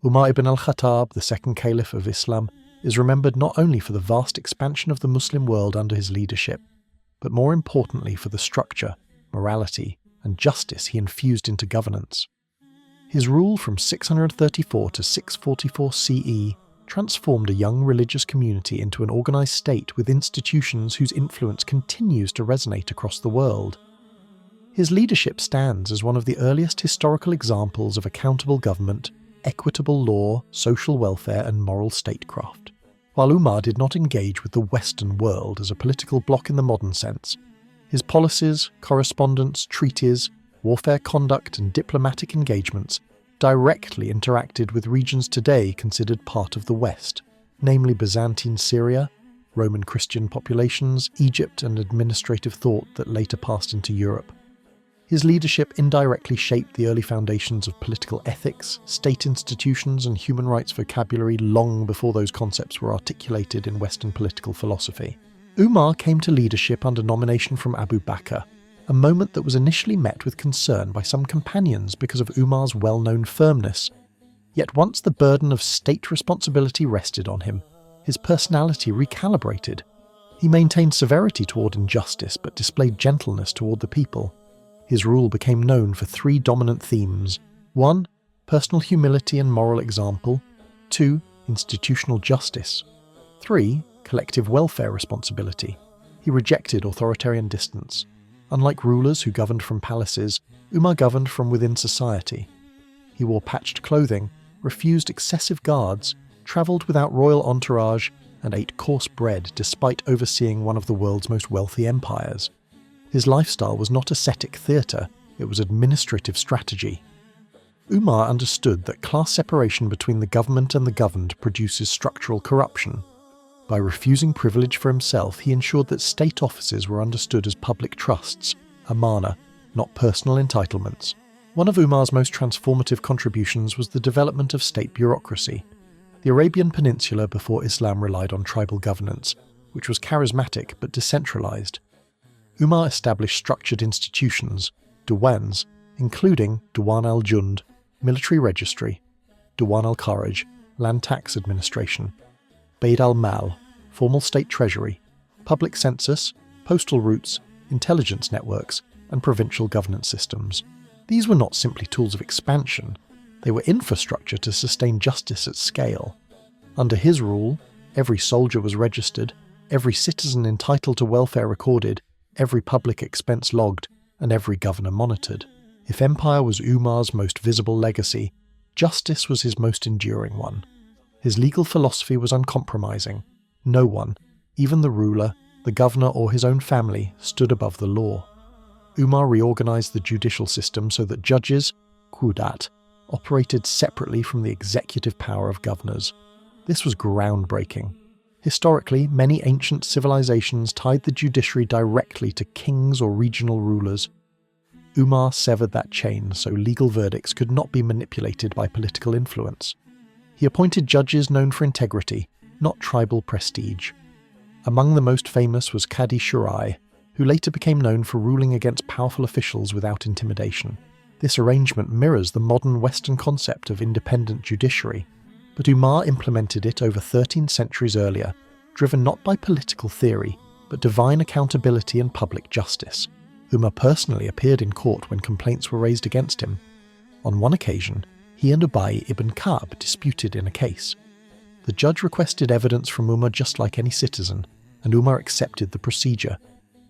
Umar Ibn Al-Khattab, the second caliph of Islam, is remembered not only for the vast expansion of the Muslim world under his leadership, but more importantly for the structure, morality, and justice he infused into governance. His rule from 634 to 644 CE transformed a young religious community into an organized state with institutions whose influence continues to resonate across the world. His leadership stands as one of the earliest historical examples of accountable government, equitable law, social welfare, and moral statecraft. While Umar did not engage with the Western world as a political bloc in the modern sense, his policies, correspondence, treaties, warfare conduct, and diplomatic engagements directly interacted with regions today considered part of the West, namely Byzantine Syria, Roman Christian populations, Egypt, and administrative thought that later passed into Europe. His leadership indirectly shaped the early foundations of political ethics, state institutions, and human rights vocabulary long before those concepts were articulated in Western political philosophy. Umar came to leadership under nomination from Abu Bakr, a moment that was initially met with concern by some companions because of Umar's well-known firmness. Yet once the burden of state responsibility rested on him, his personality recalibrated. He maintained severity toward injustice but displayed gentleness toward the people. His rule became known for three dominant themes: 1. Personal humility and moral example; 2. Institutional justice; 3. Collective welfare responsibility. He rejected authoritarian distance. Unlike rulers who governed from palaces, Umar governed from within society. He wore patched clothing, refused excessive guards, travelled without royal entourage, and ate coarse bread despite overseeing one of the world's most wealthy empires. His lifestyle was not ascetic theatre, it was administrative strategy. Umar understood that class separation between the government and the governed produces structural corruption. By refusing privilege for himself, he ensured that state offices were understood as public trusts, amana, not personal entitlements. One of Umar's most transformative contributions was the development of state bureaucracy. The Arabian Peninsula before Islam relied on tribal governance, which was charismatic but decentralized. Umar established structured institutions, diwans, including Diwan al-Jund, military registry, Diwan al-Kharaj, land tax administration, Bayd al-Mal, formal state treasury, public census, postal routes, intelligence networks, and provincial governance systems. These were not simply tools of expansion, they were infrastructure to sustain justice at scale. Under his rule, every soldier was registered, every citizen entitled to welfare recorded, every public expense logged, and every governor monitored. If empire was Umar's most visible legacy, justice was his most enduring one. His legal philosophy was uncompromising. No one, even the ruler, the governor, or his own family, stood above the law. Umar reorganized the judicial system so that judges, qudat, operated separately from the executive power of governors. This was groundbreaking. Historically, many ancient civilizations tied the judiciary directly to kings or regional rulers. Umar severed that chain so legal verdicts could not be manipulated by political influence. He appointed judges known for integrity, not tribal prestige. Among the most famous was Qadi Shurai, who later became known for ruling against powerful officials without intimidation. This arrangement mirrors the modern Western concept of independent judiciary, but Umar implemented it over 13 centuries earlier, driven not by political theory, but divine accountability and public justice. Umar personally appeared in court when complaints were raised against him. On one occasion, he and Ubay ibn Ka'b disputed in a case. The judge requested evidence from Umar just like any citizen, and Umar accepted the procedure.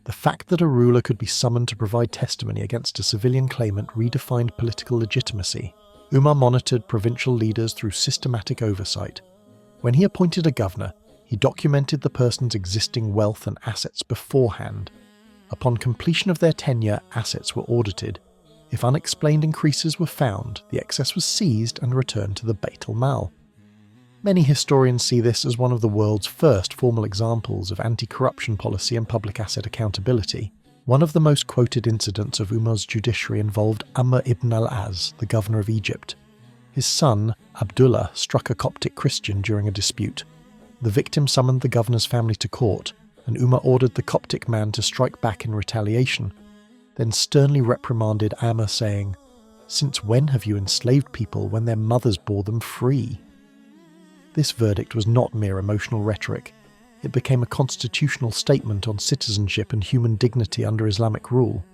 The fact that a ruler could be summoned to provide testimony against a civilian claimant redefined political legitimacy. Umar monitored provincial leaders through systematic oversight. When he appointed a governor, he documented the person's existing wealth and assets beforehand. Upon completion of their tenure, assets were audited. If unexplained increases were found, the excess was seized and returned to the Bayt al-Mal. Many historians see this as one of the world's first formal examples of anti-corruption policy and public asset accountability. One of the most quoted incidents of Umar's judiciary involved Umar ibn al-As, the governor of Egypt. His son, Abdullah, struck a Coptic Christian during a dispute. The victim summoned the governor's family to court, and Umar ordered the Coptic man to strike back in retaliation, then sternly reprimanded Amr, saying, Since when have you enslaved people when their mothers bore them free? This verdict was not mere emotional rhetoric. It became a constitutional statement on citizenship and human dignity under Islamic rule.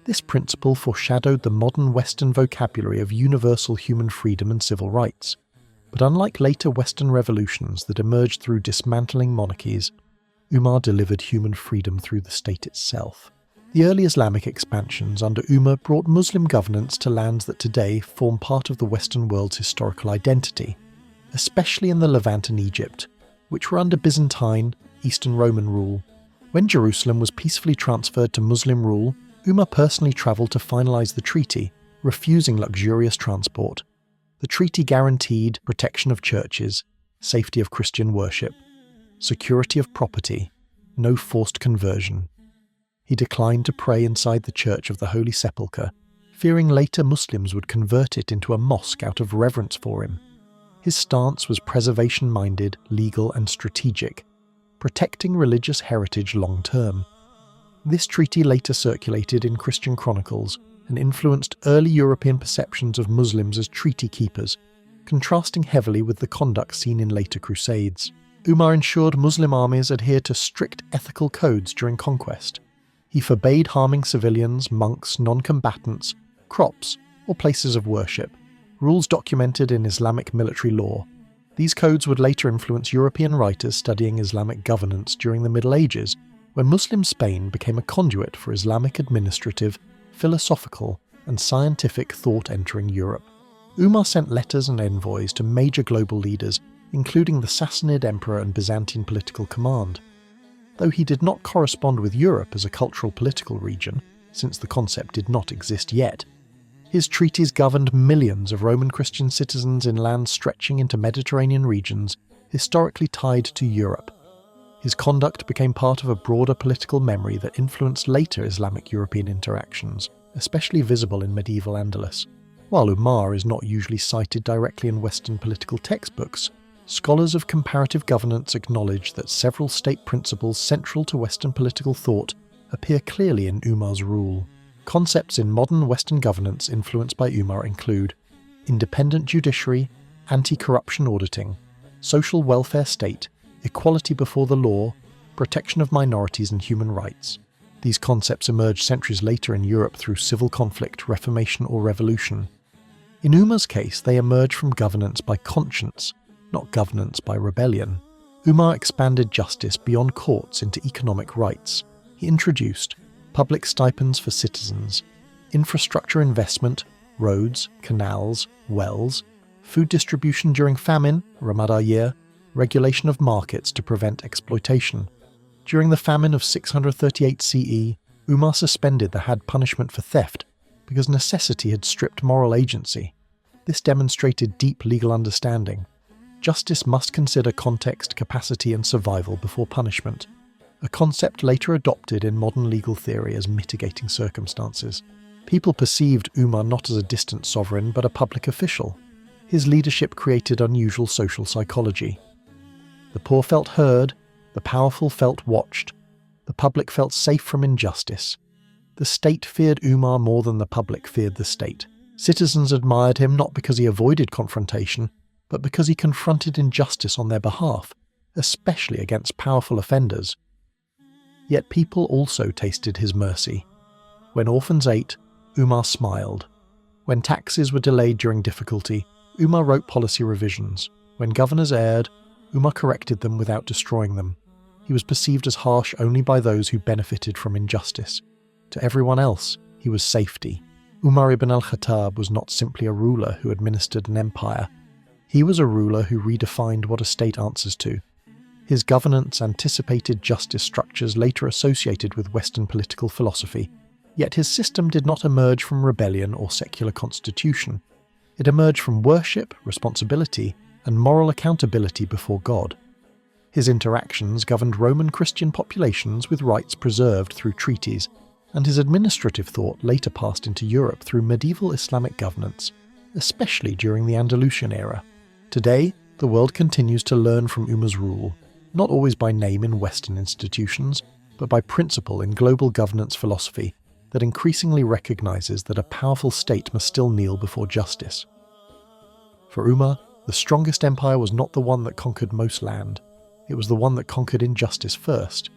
This principle foreshadowed the modern Western vocabulary of universal human freedom and civil rights. But unlike later Western revolutions that emerged through dismantling monarchies, Umar delivered human freedom through the state itself. The early Islamic expansions under Umar brought Muslim governance to lands that today form part of the Western world's historical identity, especially in the Levant and Egypt, which were under Byzantine, Eastern Roman rule. When Jerusalem was peacefully transferred to Muslim rule, Umar personally travelled to finalise the treaty, refusing luxurious transport. The treaty guaranteed protection of churches, safety of Christian worship, security of property, no forced conversion. He declined to pray inside the Church of the Holy Sepulchre, fearing later Muslims would convert it into a mosque out of reverence for him. His stance was preservation-minded, legal and strategic, protecting religious heritage long-term. This treaty later circulated in Christian chronicles and influenced early European perceptions of Muslims as treaty keepers, contrasting heavily with the conduct seen in later crusades. Umar ensured Muslim armies adhered to strict ethical codes during conquest. He forbade harming civilians, monks, non-combatants, crops, or places of worship, rules documented in Islamic military law. These codes would later influence European writers studying Islamic governance during the Middle Ages, when Muslim Spain became a conduit for Islamic administrative, philosophical, and scientific thought entering Europe. Umar sent letters and envoys to major global leaders, including the Sassanid emperor and Byzantine political command. Though he did not correspond with Europe as a cultural political region, since the concept did not exist yet, his treaties governed millions of Roman Christian citizens in lands stretching into Mediterranean regions historically tied to Europe. His conduct became part of a broader political memory that influenced later Islamic European interactions, especially visible in medieval Andalus. While Umar is not usually cited directly in Western political textbooks, scholars of comparative governance acknowledge that several state principles central to Western political thought appear clearly in Umar's rule. Concepts in modern Western governance influenced by Umar include independent judiciary, anti-corruption auditing, social welfare state, equality before the law, protection of minorities and human rights. These concepts emerged centuries later in Europe through civil conflict, reformation or revolution. In Umar's case, they emerged from governance by conscience, not governance by rebellion. Umar expanded justice beyond courts into economic rights. He introduced public stipends for citizens, infrastructure investment, roads, canals, wells, food distribution during famine, Ramadan year, regulation of markets to prevent exploitation. During the famine of 638 CE, Umar suspended the had punishment for theft because necessity had stripped moral agency. This demonstrated deep legal understanding. Justice must consider context, capacity and survival before punishment, a concept later adopted in modern legal theory as mitigating circumstances. People perceived Umar not as a distant sovereign but a public official. His leadership created unusual social psychology. The poor felt heard, the powerful felt watched, the public felt safe from injustice. The state feared Umar more than the public feared the state. Citizens admired him not because he avoided confrontation, but because he confronted injustice on their behalf, especially against powerful offenders. Yet people also tasted his mercy. When orphans ate, Umar smiled. When taxes were delayed during difficulty, Umar wrote policy revisions. When governors erred, Umar corrected them without destroying them. He was perceived as harsh only by those who benefited from injustice. To everyone else, he was safety. Umar Ibn Al-Khattab was not simply a ruler who administered an empire. He was a ruler who redefined what a state answers to. His governance anticipated justice structures later associated with Western political philosophy, yet his system did not emerge from rebellion or secular constitution. It emerged from worship, responsibility, and moral accountability before God. His interactions governed Roman Christian populations with rights preserved through treaties, and his administrative thought later passed into Europe through medieval Islamic governance, especially during the Andalusian era. Today, the world continues to learn from Umar's rule, not always by name in Western institutions, but by principle in global governance philosophy, that increasingly recognizes that a powerful state must still kneel before justice. For Umar, the strongest empire was not the one that conquered most land. It was the one that conquered injustice first.